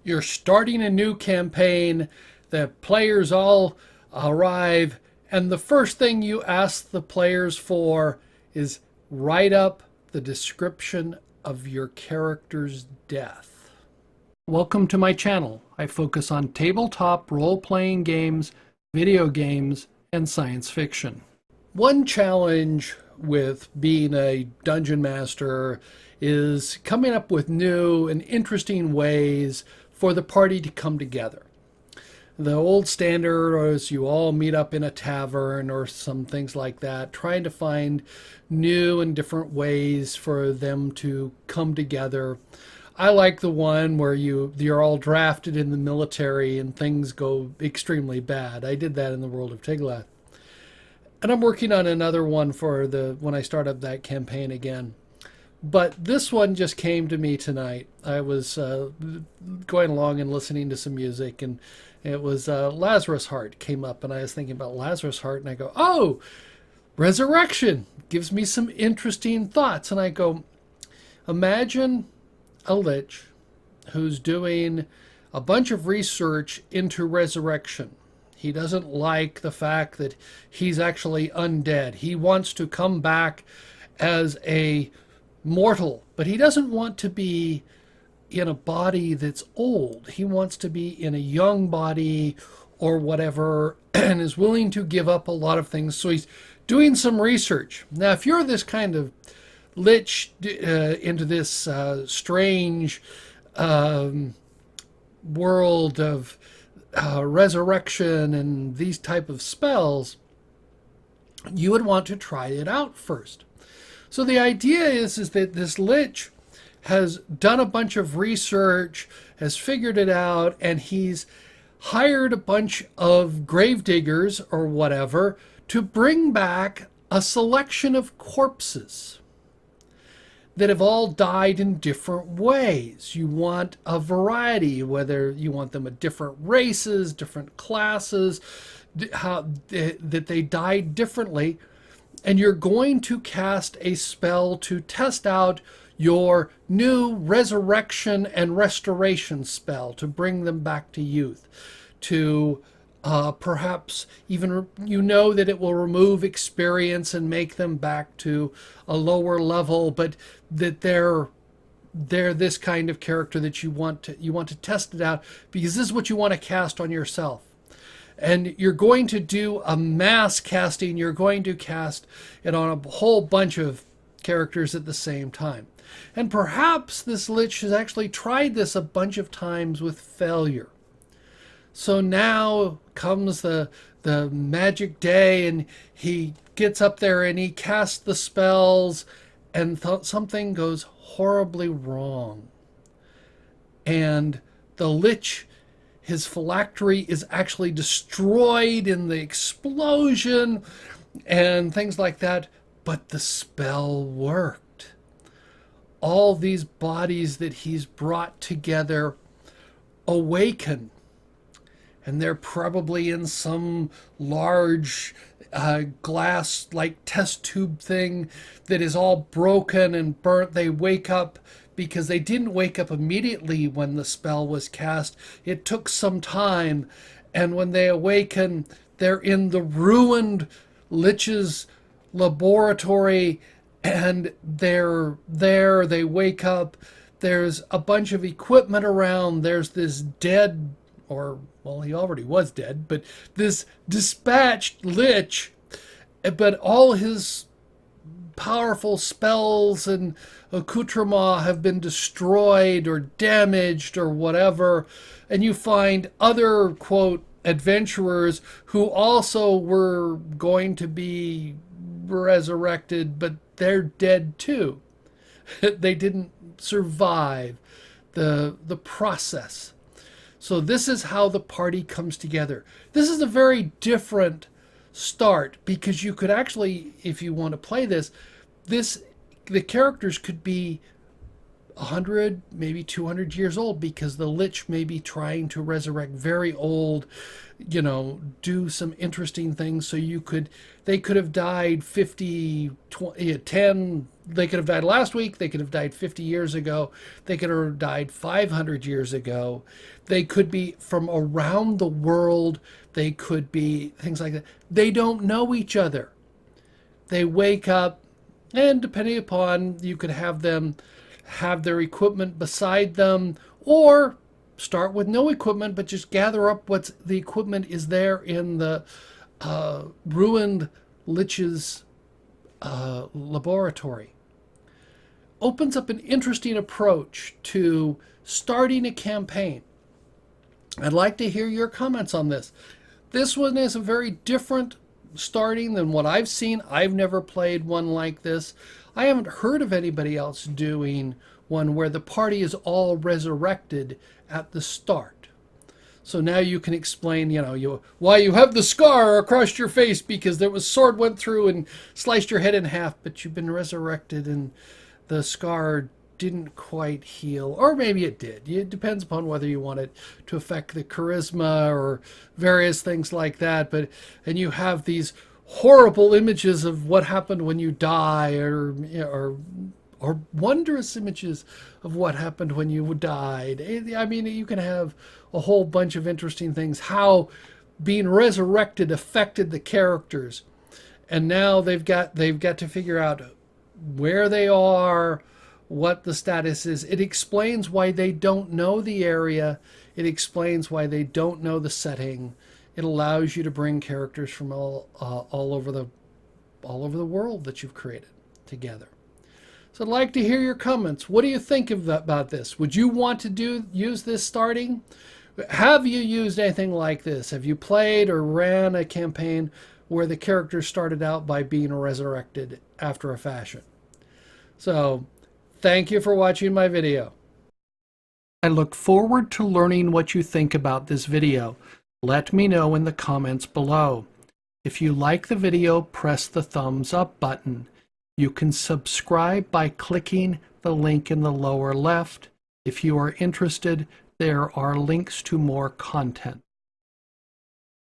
You're starting a new campaign, the players all arrive, and the first thing you ask the players for is write up the description of your character's death. Welcome to my channel. I focus on tabletop role-playing games, video games, and science fiction. One challenge with being a dungeon master is coming up with new and interesting ways for the party to come together. The old standard is you all meet up in a tavern or some things like that, trying to find new and different ways for them to come together. I like the one where you're all drafted in the military and things go extremely bad. I did that in the world of Tiglath. And I'm working on another one for when I start up that campaign again. But this one just came to me tonight. I was going along and listening to some music, and it was Lazarus Heart came up, and I was thinking about Lazarus Heart, and I go, oh, resurrection gives me some interesting thoughts. And I go, imagine a lich who's doing a bunch of research into resurrection. He doesn't like the fact that he's actually undead. He wants to come back as a mortal, but he doesn't want to be in a body that's old. He wants to be in a young body or whatever, and is willing to give up a lot of things. So he's doing some research. Now, if you're this kind of lich into this strange world of resurrection and these type of spells, you would want to try it out first. So the idea is that this lich has done a bunch of research, has figured it out, and he's hired a bunch of gravediggers or whatever to bring back a selection of corpses that have all died in different ways. You want a variety, whether you want them at different races, different classes, that they died differently. And you're going to cast a spell to test out your new resurrection and restoration spell to bring them back to youth, to perhaps even, that it will remove experience and make them back to a lower level, but that they're this kind of character that you want to test it out, because this is what you want to cast on yourself. And you're going to do a mass casting. You're going to cast it on a whole bunch of characters at the same time. And perhaps this lich has actually tried this a bunch of times with failure. So now comes the magic day, and he gets up there and he casts the spells, and something goes horribly wrong. And the lich, his phylactery is actually destroyed in the explosion and things like that, but the spell worked. All these bodies that he's brought together awaken, and they're probably in some large glass like test tube thing that is all broken and burnt. They wake up because they didn't wake up immediately when the spell was cast. It took some time, and when they awaken, they're in the ruined lich's laboratory, and they're there. They wake up. There's a bunch of equipment around. There's this dead, or, well, he already was dead, but this dispatched lich, but all his powerful spells and accoutrements have been destroyed or damaged or whatever. And you find other, quote, adventurers who also were going to be resurrected, but they're dead too. They didn't survive the process. So this is how the party comes together. This is a very different start, because you could actually, if you want to play this, the characters could be 100, maybe 200 years old, because the Lich may be trying to resurrect very old, do some interesting things. So they could have died 50, 20, 10, they could have died last week, they could have died 50 years ago, they could have died 500 years ago. They could be from around the world, they could be things like that. They don't know each other. They wake up, and depending upon, you could have them have their equipment beside them, or start with no equipment, but just gather up what's the equipment is there in the ruined Lich's laboratory. Opens up an interesting approach to starting a campaign. I'd like to hear your comments on this. This one is a very different starting than what I've seen. I've never played one like this. I haven't heard of anybody else doing one where the party is all resurrected at the start. So now you can explain, why you have the scar across your face because sword went through and sliced your head in half, but you've been resurrected and the scar didn't quite heal, or maybe it did. It depends upon whether you want it to affect the charisma or various things like that. And you have these horrible images of what happened when you die, or wondrous images of what happened when you died. I mean, you can have a whole bunch of interesting things, how being resurrected affected the characters. And now they've got to figure out where they are, what the status is. It explains why they don't know the area. It explains why they don't know the setting. It allows you to bring characters from all over the world that you've created together. So I'd like to hear your comments. What do you think about this? Would you want to use this starting? Have you used anything like this? Have you played or ran a campaign where the characters started out by being resurrected after a fashion? So thank you for watching my video. I look forward to learning what you think about this video. Let me know in the comments below. If you like the video, press the thumbs up button. You can subscribe by clicking the link in the lower left. If you are interested, there are links to more content.